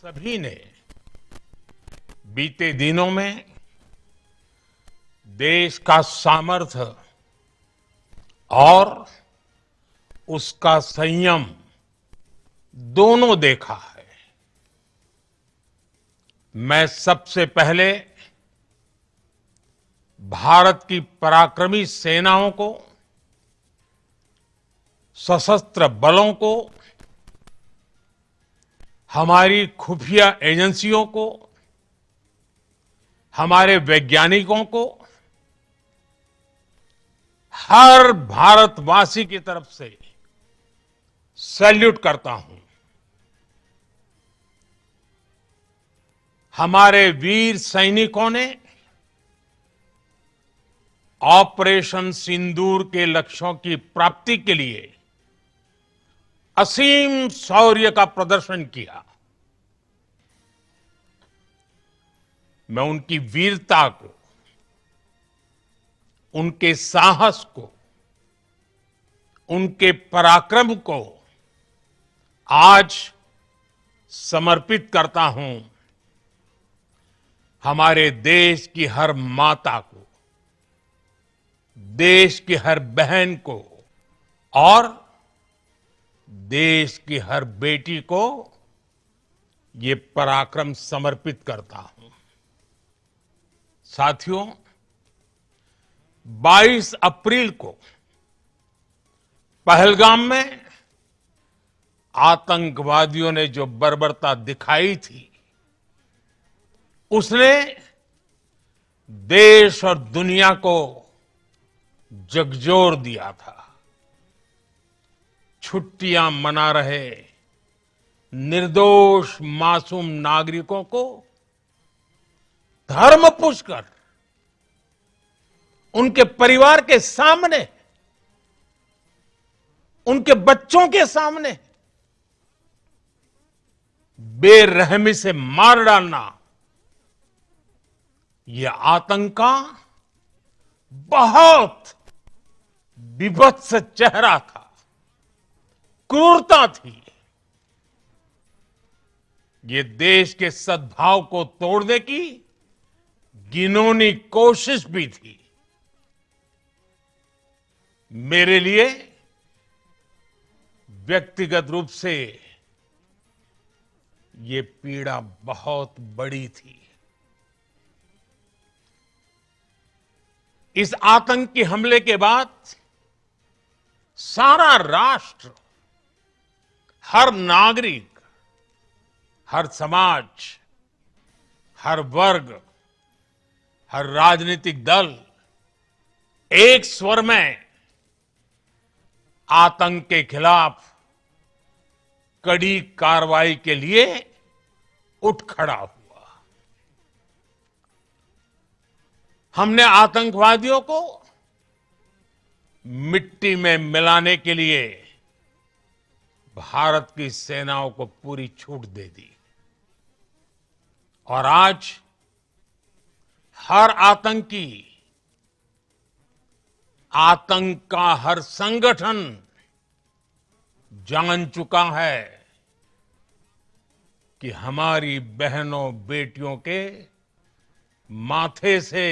सभी ने बीते दिनों में देश का सामर्थ्य और उसका संयम दोनों देखा है। मैं सबसे पहले भारत की पराक्रमी सेनाओं को, सशस्त्र बलों को, हमारी खुफिया एजेंसियों को, हमारे वैज्ञानिकों को, हर भारतवासी की तरफ से सैल्यूट करता हूं। हमारे वीर सैनिकों ने ऑपरेशन सिंदूर के लक्ष्यों की प्राप्ति के लिए असीम शौर्य का प्रदर्शन किया। मैं उनकी वीरता को, उनके साहस को, उनके पराक्रम को आज समर्पित करता हूं हमारे देश की हर माता को, देश की हर बहन को और देश की हर बेटी को ये पराक्रम समर्पित करता हूं। साथियों, 22 अप्रैल को पहलगाम में आतंकवादियों ने जो बर्बरता दिखाई थी, उसने देश और दुनिया को झकझोर दिया था। छुट्टियां मना रहे निर्दोष मासूम नागरिकों को धर्म पूछकर उनके परिवार के सामने, उनके बच्चों के सामने बेरहमी से मार डालना, यह आतंक का बहुत विभत्स चेहरा था, क्रूरता थी। ये देश के सद्भाव को तोड़ने की घिनौनी कोशिश भी थी। मेरे लिए व्यक्तिगत रूप से ये पीड़ा बहुत बड़ी थी। इस आतंकी हमले के बाद सारा राष्ट्र, हर नागरिक, हर समाज, हर वर्ग, हर राजनीतिक दल एक स्वर में आतंक के खिलाफ कड़ी कार्रवाई के लिए उठ खड़ा हुआ। हमने आतंकवादियों को मिट्टी में मिलाने के लिए भारत की सेनाओं को पूरी छूट दे दी और आज हर आतंकी, आतंक का हर संगठन जान चुका है कि हमारी बहनों बेटियों के माथे से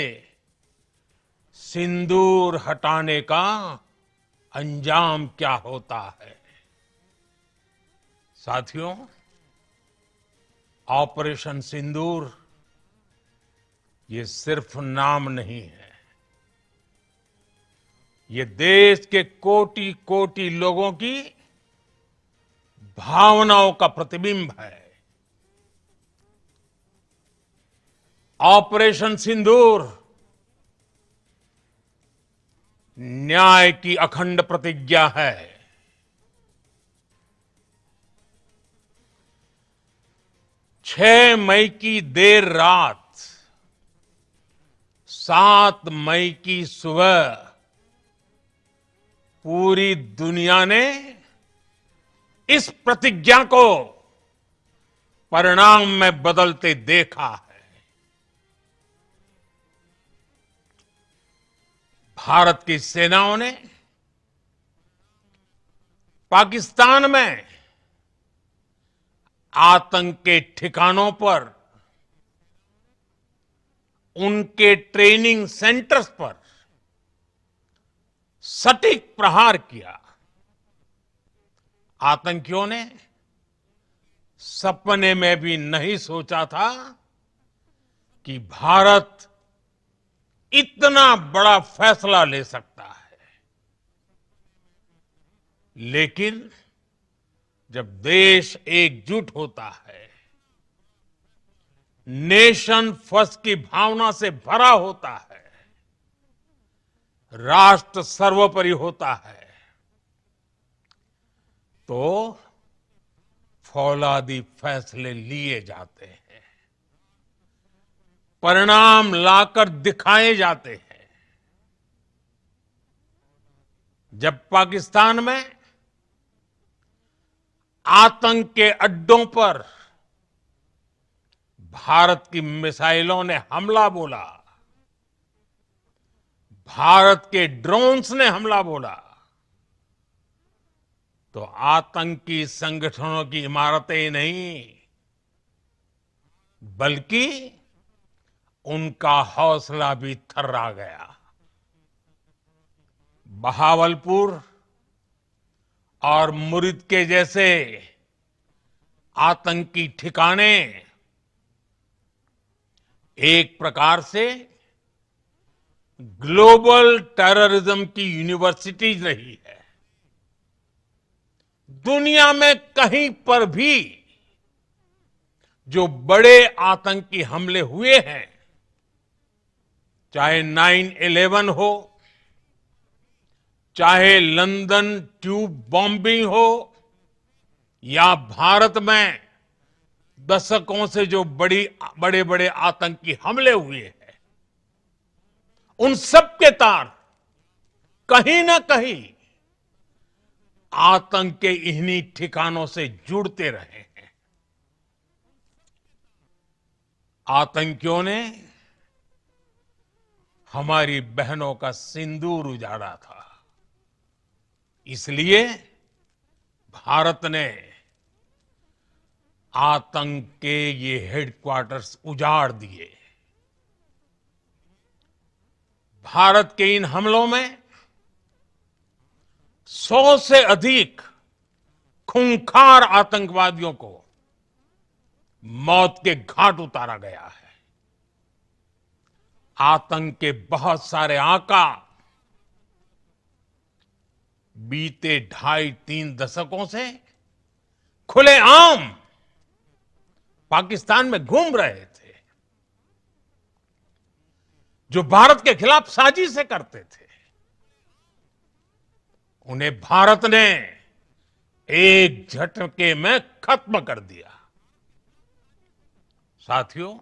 सिंदूर हटाने का अंजाम क्या होता है। साथियों, ऑपरेशन सिंदूर ये सिर्फ नाम नहीं है, ये देश के कोटि कोटि लोगों की भावनाओं का प्रतिबिंब है। ऑपरेशन सिंदूर न्याय की अखंड प्रतिज्ञा है। 6 मई की देर रात, 7 मई की सुबह पूरी दुनिया ने इस प्रतिज्ञा को परिणाम में बदलते देखा है। भारत की सेनाओं ने पाकिस्तान में आतंक के ठिकानों पर, उनके ट्रेनिंग सेंटर्स पर सटीक प्रहार किया। आतंकियों ने सपने में भी नहीं सोचा था कि भारत इतना बड़ा फैसला ले सकता है। लेकिन जब देश एकजुट होता है, नेशन फर्स्ट की भावना से भरा होता है, राष्ट्र सर्वोपरि होता है, तो फौलादी फैसले लिए जाते हैं, परिणाम लाकर दिखाए जाते हैं। जब पाकिस्तान में आतंक के अड्डों पर भारत की मिसाइलों ने हमला बोला, भारत के ड्रोन्स ने हमला बोला, तो आतंकी संगठनों की इमारतें ही नहीं, बल्कि उनका हौसला भी थर्रा गया। बहावलपुर और मुरिद के जैसे आतंकी ठिकाने एक प्रकार से ग्लोबल टेररिज्म की यूनिवर्सिटीज रही है। दुनिया में कहीं पर भी जो बड़े आतंकी हमले हुए हैं, चाहे 9/11 हो, चाहे लंदन ट्यूब बॉम्बिंग हो, या भारत में दशकों से जो बड़े बड़े आतंकी हमले हुए हैं, उन सब के तार कहीं ना कहीं आतंक के इन्हीं ठिकानों से जुड़ते रहे हैं। आतंकियों ने हमारी बहनों का सिंदूर उजाड़ा था, इसलिए भारत ने आतंक के ये हेडक्वार्टर्स उजाड़ दिए। भारत के इन हमलों में 100 से अधिक खूंखार आतंकवादियों को मौत के घाट उतारा गया है। आतंक के बहुत सारे आका बीते 2.5-3 दशकों से खुलेआम पाकिस्तान में घूम रहे थे, जो भारत के खिलाफ साजिशें करते थे। उन्हें भारत ने एक झटके में खत्म कर दिया। साथियों,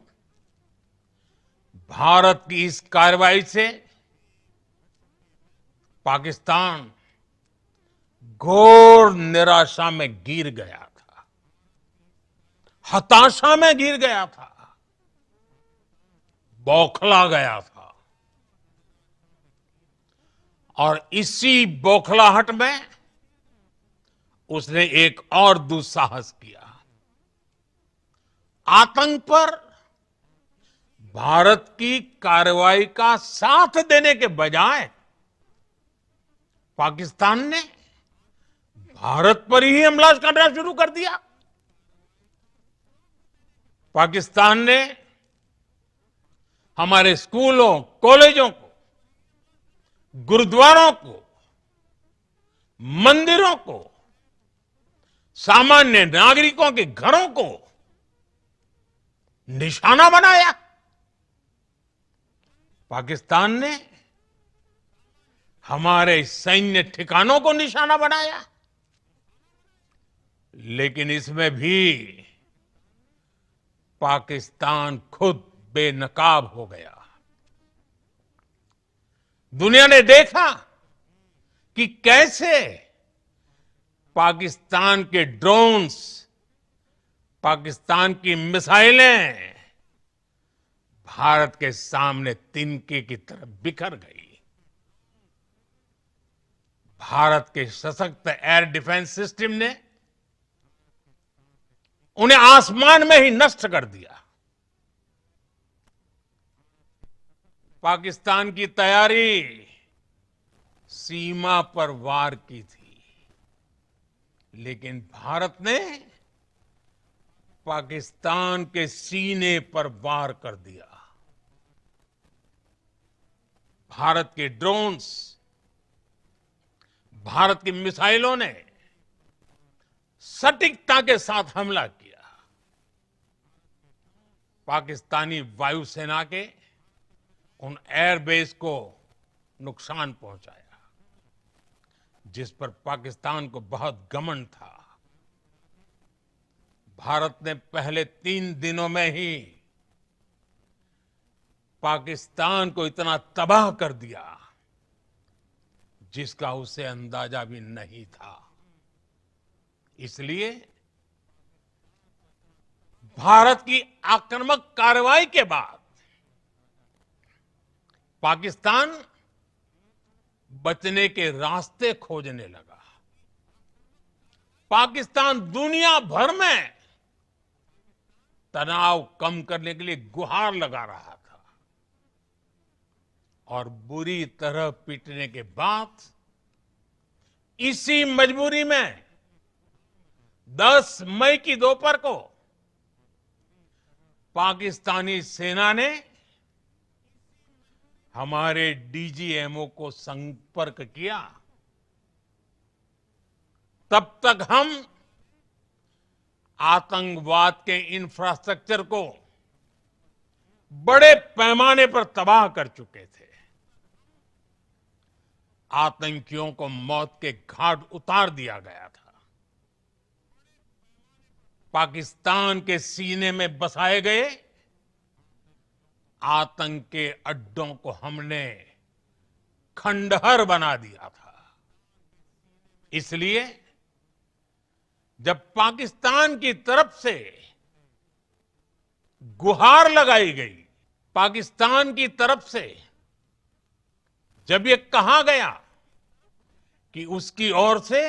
भारत की इस कार्रवाई से पाकिस्तान घोर निराशा में गिर गया था, हताशा में गिर गया था, बौखला गया था। और इसी बौखलाहट में उसने एक और दुस्साहस किया। आतंक पर भारत की कार्रवाई का साथ देने के बजाय पाकिस्तान ने भारत पर ही हमला करना शुरू कर दिया। पाकिस्तान ने हमारे स्कूलों, कॉलेजों को, गुरुद्वारों को, मंदिरों को, सामान्य नागरिकों के घरों को निशाना बनाया। पाकिस्तान ने हमारे सैन्य ठिकानों को निशाना बनाया। लेकिन इसमें भी पाकिस्तान खुद बेनकाब हो गया। दुनिया ने देखा कि कैसे पाकिस्तान के ड्रोन्स, पाकिस्तान की मिसाइलें भारत के सामने तिनके की तरह बिखर गई। भारत के सशक्त एयर डिफेंस सिस्टम ने उन्हें आसमान में ही नष्ट कर दिया। पाकिस्तान की तैयारी सीमा पर वार की थी, लेकिन भारत ने पाकिस्तान के सीने पर वार कर दिया। भारत के ड्रोन्स, भारत की मिसाइलों ने सटीकता के साथ हमला किया। पाकिस्तानी वायुसेना के उन एयरबेस को नुकसान पहुंचाया, जिस पर पाकिस्तान को बहुत घमंड था। भारत ने पहले 3 दिनों में ही पाकिस्तान को इतना तबाह कर दिया जिसका उसे अंदाजा भी नहीं था। इसलिए भारत की आक्रामक कार्रवाई के बाद पाकिस्तान बचने के रास्ते खोजने लगा। पाकिस्तान दुनिया भर में तनाव कम करने के लिए गुहार लगा रहा था और बुरी तरह पीटने के बाद इसी मजबूरी में 10 मई की दोपहर को पाकिस्तानी सेना ने हमारे डीजीएमओ को संपर्क किया। तब तक हम आतंकवाद के इंफ्रास्ट्रक्चर को बड़े पैमाने पर तबाह कर चुके थे। आतंकियों को मौत के घाट उतार दिया गया था। पाकिस्तान के सीने में बसाए गए आतंक के अड्डों को हमने खंडहर बना दिया था। इसलिए जब पाकिस्तान की तरफ से गुहार लगाई गई, पाकिस्तान की तरफ से जब ये कहा गया कि उसकी ओर से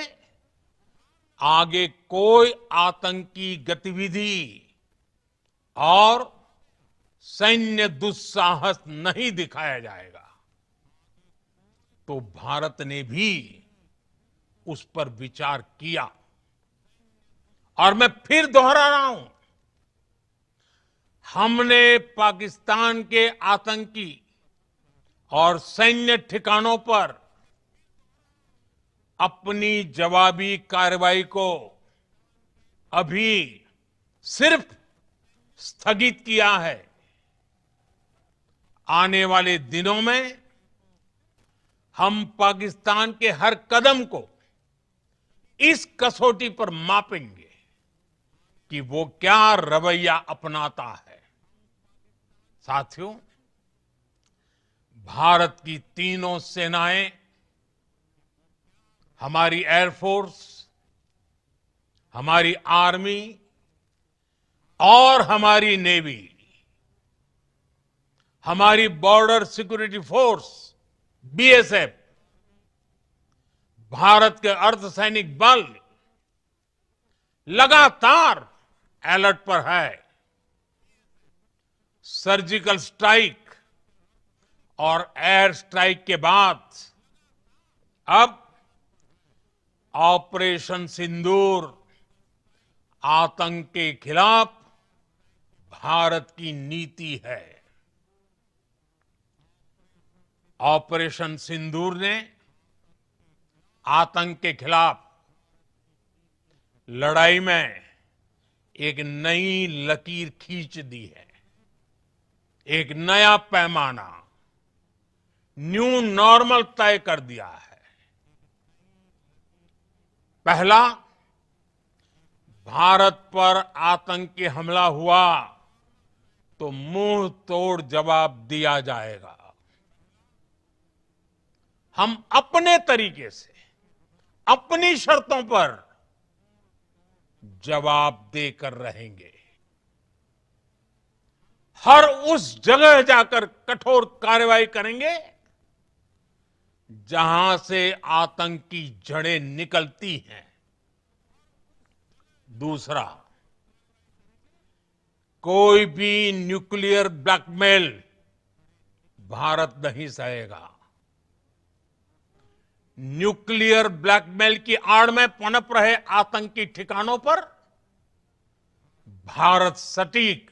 आगे कोई आतंकी गतिविधि और सैन्य दुस्साहस नहीं दिखाया जाएगा, तो भारत ने भी उस पर विचार किया। और मैं फिर दोहरा रहा हूं, हमने पाकिस्तान के आतंकी और सैन्य ठिकानों पर अपनी जवाबी कार्रवाई को अभी सिर्फ स्थगित किया है। आने वाले दिनों में हम पाकिस्तान के हर कदम को इस कसौटी पर मापेंगे कि वो क्या रवैया अपनाता है। साथियों, भारत की तीनों सेनाएं, हमारी एयरफोर्स, हमारी आर्मी और हमारी नेवी, हमारी border security force BSF, Bharat के अर्धसैनिक बल लगातार अलर्ट पर है। सर्जिकल स्ट्राइक और एयर स्ट्राइक के बाद अब ऑपरेशन सिंदूर आतंक के खिलाफ भारत की नीति है। ऑपरेशन सिंदूर ने आतंक के खिलाफ लड़ाई में एक नई लकीर खींच दी है। एक नया पैमाना, न्यू नॉर्मल तय कर दिया है। पहला, भारत पर आतंकी हमला हुआ तो मुंह तोड़ जवाब दिया जाएगा। हम अपने तरीके से, अपनी शर्तों पर जवाब देकर रहेंगे। हर उस जगह जाकर कठोर कार्रवाई करेंगे जहां से आतंक की जड़ें निकलती हैं। दूसरा, कोई भी न्यूक्लियर ब्लैकमेल भारत नहीं सहेगा। न्यूक्लियर ब्लैकमेल की आड़ में पनप रहे आतंकी ठिकानों पर भारत सटीक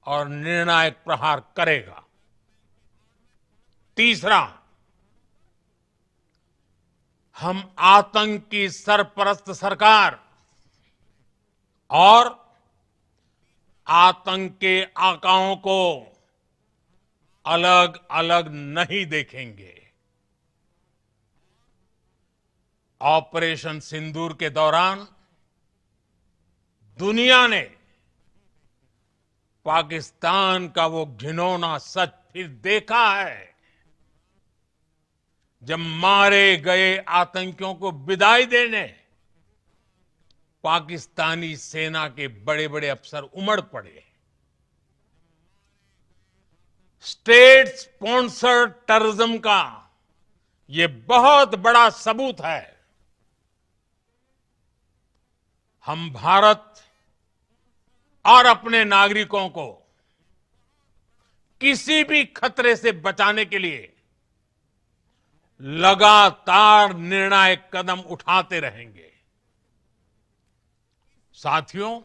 और निर्णायक प्रहार करेगा। तीसरा, हम आतंक की सरपरस्त सरकार और आतंक के आकाओं को अलग अलग नहीं देखेंगे। ऑपरेशन सिंदूर के दौरान दुनिया ने पाकिस्तान का वो घिनौना सच फिर देखा है, जब मारे गए आतंकियों को विदाई देने पाकिस्तानी सेना के बड़े बड़े अफसर उमड़ पड़े। स्टेट स्पॉन्सर्ड टेररिज्म का ये बहुत बड़ा सबूत है। हम भारत और अपने नागरिकों को किसी भी खतरे से बचाने के लिए लगातार निर्णायक कदम उठाते रहेंगे। साथियों,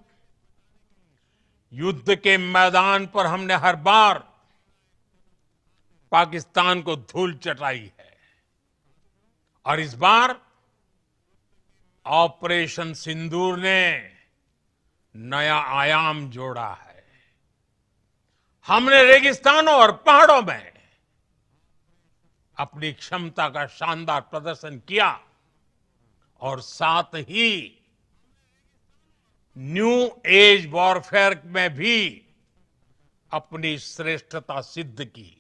युद्ध के मैदान पर हमने हर बार पाकिस्तान को धूल चटाई है और इस बार ऑपरेशन सिंदूर ने नया आयाम जोड़ा है। हमने रेगिस्तानों और पहाड़ों में अपनी क्षमता का शानदार प्रदर्शन किया और साथ ही न्यू एज वॉरफेयर में भी अपनी श्रेष्ठता सिद्ध की।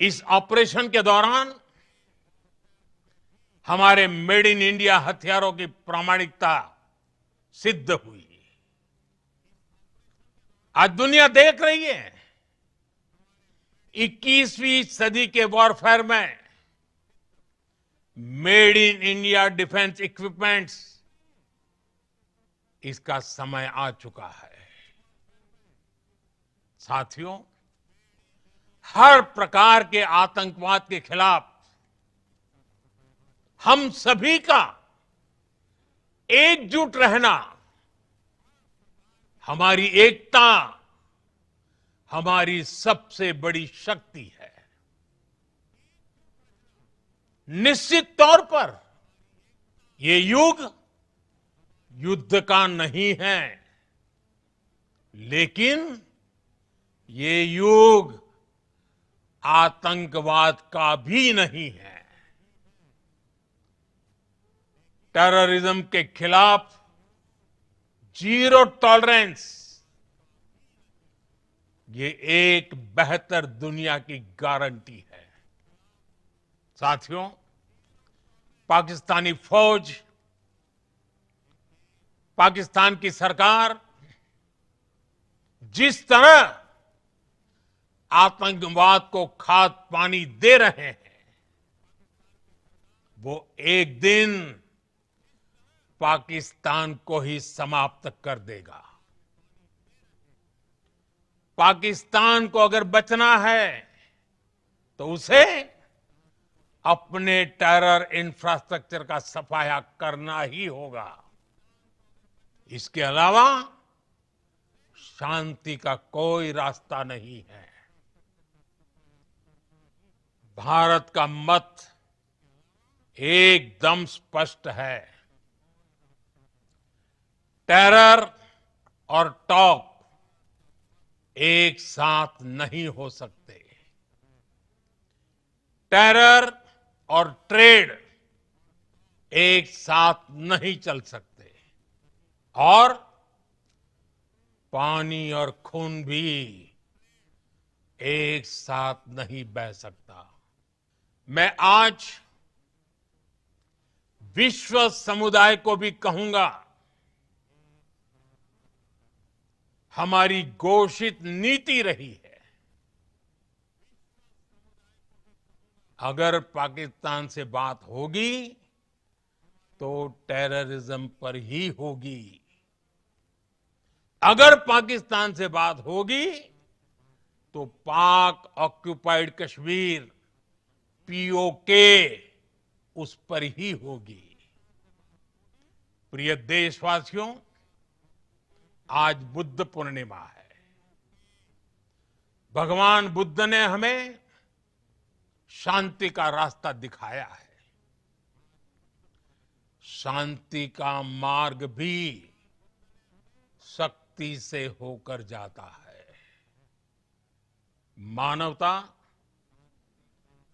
इस ऑपरेशन के दौरान हमारे मेड इन इंडिया हथियारों की प्रामाणिकता सिद्ध हुई। आज दुनिया देख रही है 21वीं सदी के वॉरफेयर में made in India defence equipments, इसका समय आ चुका है। साथियों, हर प्रकार के आतंकवाद के खिलाफ हम सभी का एकजुट रहना, हमारी एकता हमारी सबसे बड़ी शक्ति है। निश्चित तौर पर ये युग युद्ध का नहीं है, लेकिन ये युग आतंकवाद का भी नहीं है। टेररिज्म के खिलाफ जीरो टॉलरेंस, ये एक बेहतर दुनिया की गारंटी है। साथियों, पाकिस्तानी फौज, पाकिस्तान की सरकार जिस तरह आतंकवाद को खाद पानी दे रहे हैं, वो एक दिन पाकिस्तान को ही समाप्त कर देगा। पाकिस्तान को अगर बचना है तो उसे अपने टेरर इंफ्रास्ट्रक्चर का सफाया करना ही होगा। इसके अलावा शांति का कोई रास्ता नहीं है। भारत का मत एकदम स्पष्ट है। टेरर और टॉक एक साथ नहीं हो सकते। टेरर और ट्रेड एक साथ नहीं चल सकते और पानी और खून भी एक साथ नहीं बह सकता। मैं आज विश्व समुदाय को भी कहूंगा, हमारी घोषित नीति रही है, अगर पाकिस्तान से बात होगी तो टेररिज्म पर ही होगी। अगर पाकिस्तान से बात होगी तो पाक ऑक्यूपाइड कश्मीर पीओके उस पर ही होगी। प्रिय देशवासियों, आज बुद्ध पूर्णिमा है। भगवान बुद्ध ने हमें शांति का रास्ता दिखाया है। शांति का मार्ग भी शक्ति से होकर जाता है। मानवता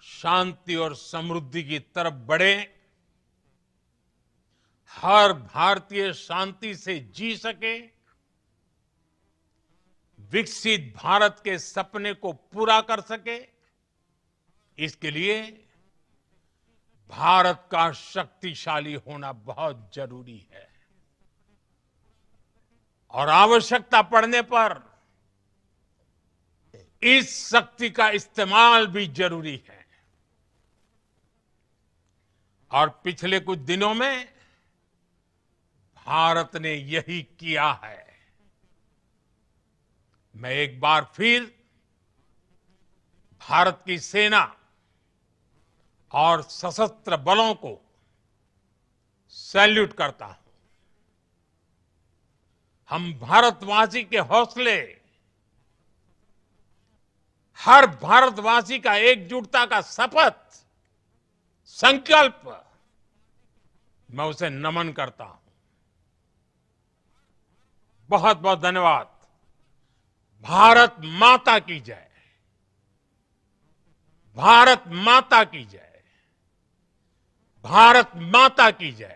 शांति और समृद्धि की तरफ बढ़े, हर भारतीय शांति से जी सके, विकसित भारत के सपने को पूरा कर सके, इसके लिए भारत का शक्तिशाली होना बहुत जरूरी है। और आवश्यकता पड़ने पर इस शक्ति का इस्तेमाल भी जरूरी है। और पिछले कुछ दिनों में भारत ने यही किया है। मैं एक बार फिर भारत की सेना और सशस्त्र बलों को सैल्यूट करता हूं। हम भारतवासी के हौसले, हर भारतवासी का एकजुटता का शपथ, संकल्प, मैं उसे नमन करता हूं। बहुत बहुत धन्यवाद। भारत माता की जय। भारत माता की जय। भारत माता की जय।